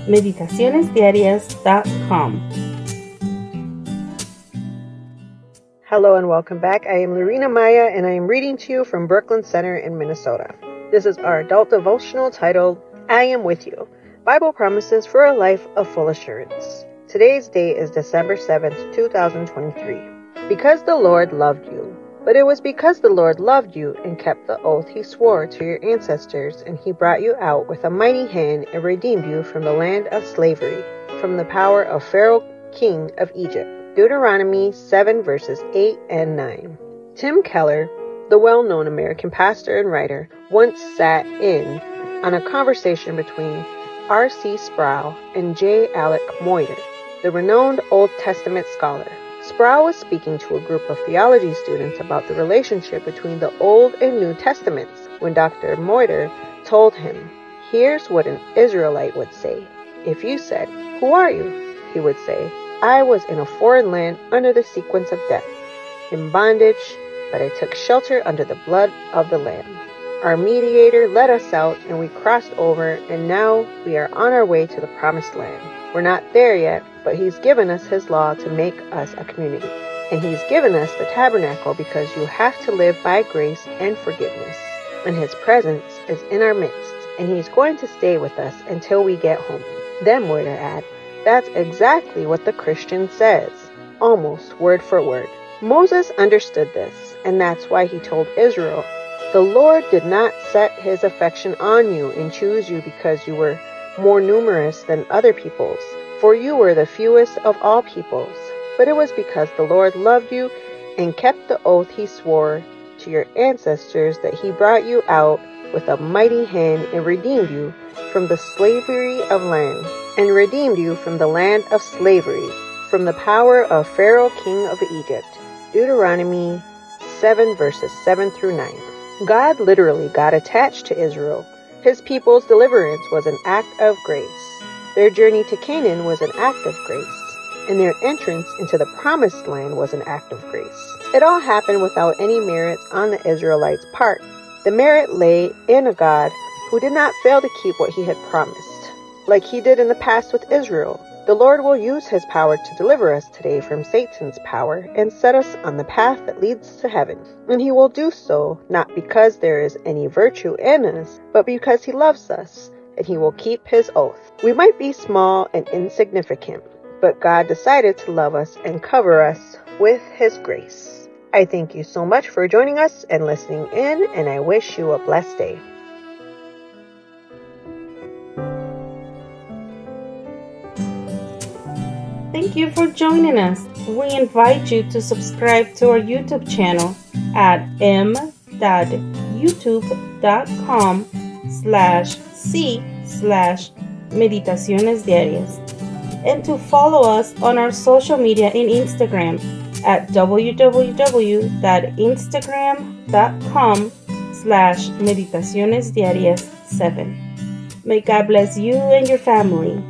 meditacionesdiarias.com. Hello and welcome back. I am Lorena Maya and I am reading to you from Brooklyn Center in Minnesota. This is our adult devotional titled, I Am With You, Bible Promises for a Life of Full Assurance. Today's date is December 7th, 2023. Because the Lord loved you. But it was because the Lord loved you and kept the oath he swore to your ancestors, and he brought you out with a mighty hand and redeemed you from the land of slavery, from the power of Pharaoh, king of Egypt. Deuteronomy 7 verses 8 and 9. Tim Keller, the well-known American pastor and writer, once sat in on a conversation between R.C. Sproul and J. Alec Moyer, the renowned Old Testament scholar. Sproul was speaking to a group of theology students about the relationship between the Old and New Testaments when Dr. Moyer told him, "Here's what an Israelite would say. If you said, 'Who are you?' he would say, 'I was in a foreign land under the sequence of death, in bondage, but I took shelter under the blood of the Lamb. Our mediator led us out and we crossed over, and now we are on our way to the promised land. We're not there yet, but he's given us his law to make us a community. And he's given us the tabernacle because you have to live by grace and forgiveness. And his presence is in our midst, and he's going to stay with us until we get home." Then Moyer added, "That's exactly what the Christian says, almost word for word." Moses understood this, and that's why he told Israel, "The Lord did not set his affection on you and choose you because you were more numerous than other peoples, for you were the fewest of all peoples. But it was because the Lord loved you and kept the oath he swore to your ancestors that he brought you out with a mighty hand and redeemed you from the slavery of land, and redeemed you from the land of slavery, from the power of Pharaoh, king of Egypt." Deuteronomy 7 verses 7 through 9. God literally got attached to Israel. His people's deliverance was an act of grace. Their journey to Canaan was an act of grace, and their entrance into the promised land was an act of grace. It all happened without any merits on the Israelites' part. The merit lay in a God who did not fail to keep what he had promised. Like he did in the past with Israel, the Lord will use his power to deliver us today from Satan's power and set us on the path that leads to heaven. And he will do so not because there is any virtue in us, but because he loves us, and he will keep his oath. We might be small and insignificant, but God decided to love us and cover us with his grace. I thank you so much for joining us and listening in, and I wish you a blessed day. Thank you for joining us. We invite you to subscribe to our YouTube channel at m.youtube.com/c/meditaciones diarias, and to follow us on our social media in Instagram at www.instagram.com/meditacionesdiarias7. May God bless you and your family.